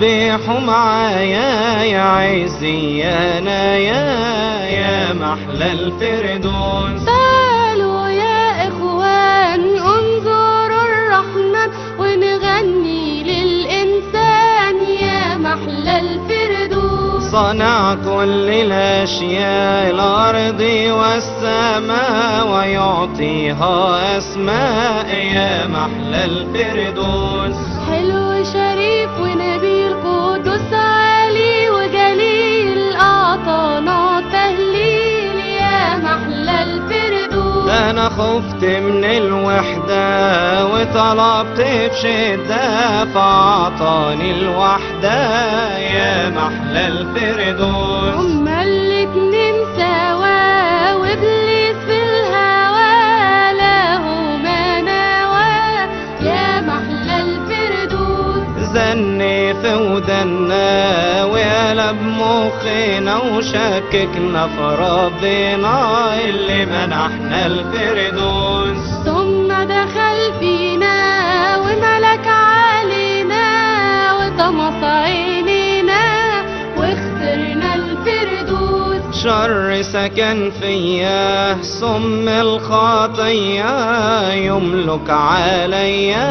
سبحوا معايا يا عزي يا نايا يا محلى الفردوس. تعالوا يا إخوان انظروا الرحمن ونغني للإنسان يا محلى الفردوس. صنع كل الأشياء الأرض والسماء ويعطيها أسماء يا محلى الفردوس. حلو شريف ونبيل قدوس عالي وجليل أعطانا تهليل يا محلى الفردوس. أنا خفت من الوحدة وطلبت بشدة فأعطاني الوحدة يا محلى الفردوس. هما الاتنين سوا وإبليس في الهوا لهما نوا يا محلى الفردوس. زني في ودنا وقلب مخنا وشككنا في ربنا اللي منحنا الفردوس. ثم دخل فينا وملك علينا وطمس عينينا وخسرنا الفردوس. شر سكن فيا سم الخطية يملك عليا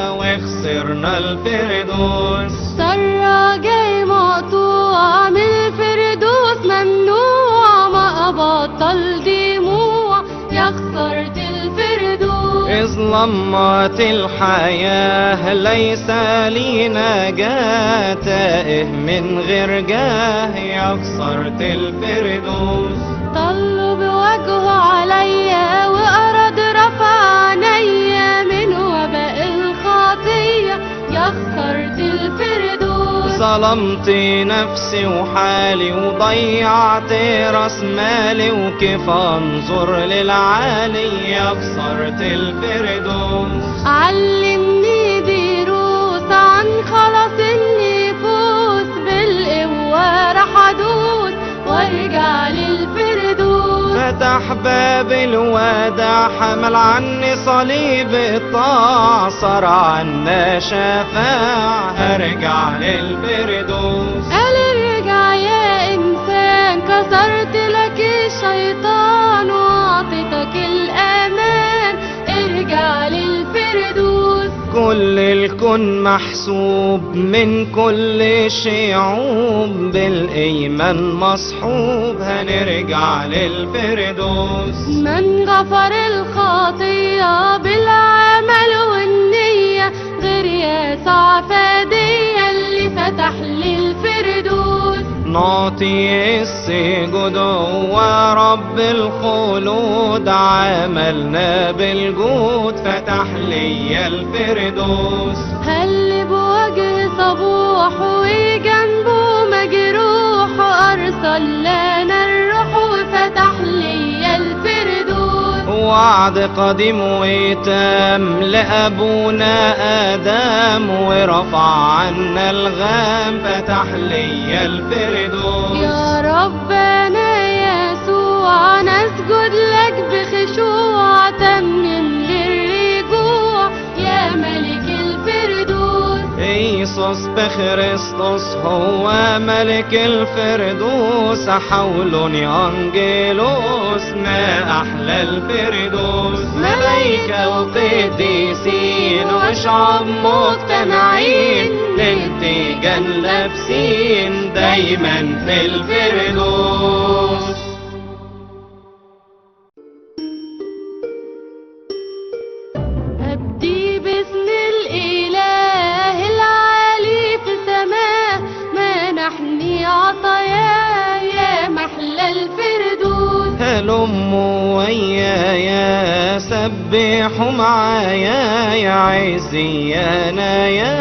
وخسرنا الفردوس. سرى جاي مقطوع من الفردوس ممنوع ما أبطل دموع يا خسرت الفردوس. إذ لمت الحياة ليس لي نجاة تائه من غير جاه يا خسرت الفردوس. طلوا بوجهه عليا وأراد رفع عينيا من وباء الخطية يا خسرت الفردوس. ظلمت نفسي وحالي وضيعت راس مالي وكيف انظر للعالي يا خسرت الفردوس. علمني دروس عن خلاص النفوس بالقوة راح أدوس وارجع للفردوس. فتح باب الوداع حمل عني صليب الطاعة صار عنا شفاع هرجع للفردوس. قال ارجع يا إنسان كسرت لك الشيطان وأعطيتك الأمان ارجع للفردوس. كل الكون محسوب من كل الشعوب بالإيمان مصحوب هنرجع للفردوس. من غفر الخطية بالعمل والنية غير يسوع فدية اللي فتح لي الفردوس. نعطي السجود هو رب الخلود عملنا بالجود فتح لي الفردوس. هل بوجه صبوح وجنبه مجروح أرسل لنا الروح وفتح لي الفردوس. وعد قديم وتام لأبونا آدم ورفع عنا الغام فتح لي الفردوس. يا ربنا يسوع نسجد لك بخشوع تمم للرجوع يا ملك الفردوس. إيسوس بخريستوس هو ملك الفردوس حولني أنجيلوس ما أحلى الفردوس. ملايكة وقديسين وشعب مجتمعين للتيجان لابسين دايما في الفردوس. أبدي باسم الإله العالي في سماه منحني عطاياه يا محلى الفردوس. هلموا ويايا سبحوا معايا يا عزي يا نايا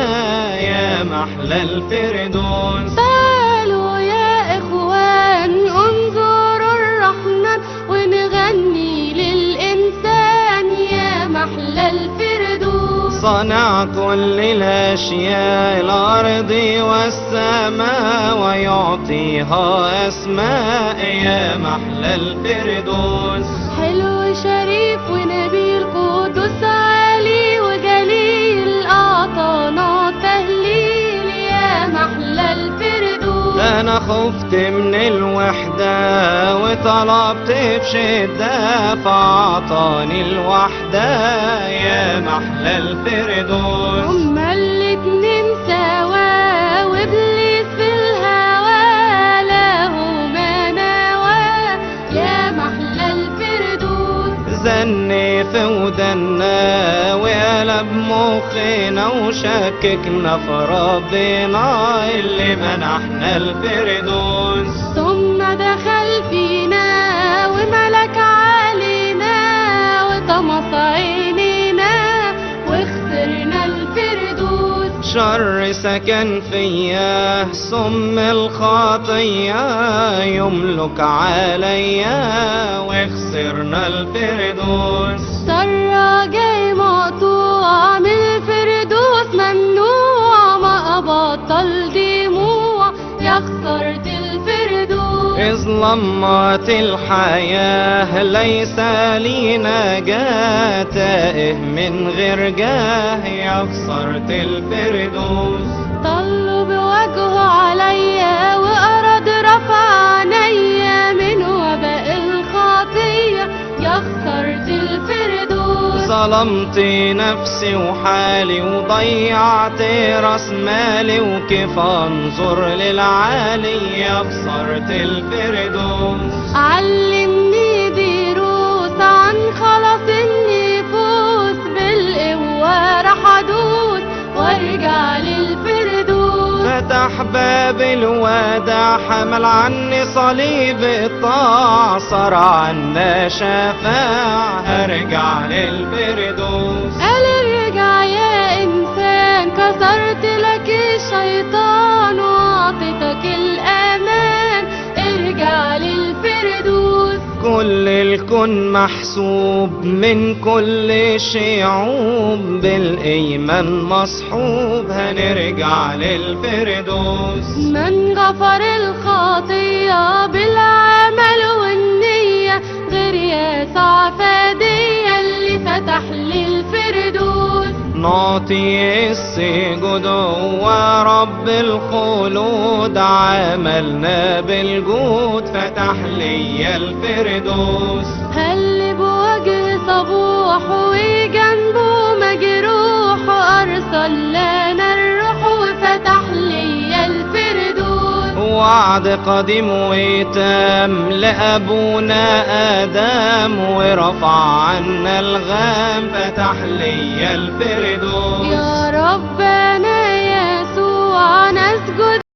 يا محلى الفردوس. تعالوا يا إخوان انظروا الرحمن ونغني للإنسان يا محلى الفردوس. صنع كل الأشياء الأرض والسماء ويعطيها أسماء يا محلى الفردوس. حلو شريف ونبيل قدوس عالي وجليل أعطانا تهليل يا محلى خفت من الوحدة وطلبت بشدة فأعطاني الوحدة يا محلى الفردوس. هما الاتنين سوا وابليس في الهوا له ما نوى يا محلى الفردوس. زني في ودنا وقلب مخنا وشككنا في ربنا اللي منحنا الفردوس. ثم دخل فينا وملك علينا وطمس عينينا وخسرنا الفردوس. شر سكن فيا سم الخطية يملك عليا وخسرنا الفردوس. سرة جاي مقطوع من الفردوس ممنوع ما أبطل دموع يا خسرت الفردوس. إذ لمت الحياة ليس لي نجاة تائه من غير جاه يا خسرت الفردوس. طلوا بوجهه عليا وأراد رفع عينيا من وباء الخطية يا خسرت الفردوس. ظلمت نفسي وحالي وضيعت راس مالي وكيف انظر للعالي يا خسرت الفردوس. علمني دروس عن خلاص النفوس بالقوة راح أدوس وارجع للفردوس. فتح باب الوداع حمل عني صليب الطاعة صار عنا شفاع هرجع للفردوس. قال ارجع يا إنسان كسرت لك الشيطان وأعطيتك الأمان ارجع للفردوس. كل الكون محسوب من كل شعوب بالإيمان مصحوب هنرجع للفردوس. من غفر الخطية بالعمل والنية غير يسوع فدية اللي فتح لي الفردوس. نعطي السجود هو رب الخلود عملنا بالجود فتح لي الفردوس. هل بوجه صبوح وجنبه مجروح أرسل لنا الروح وفتح لي الفردوس. وعد قديم وتام لأبونا آدم ورفع عنا الغام فتح لي الفردوس. يا رب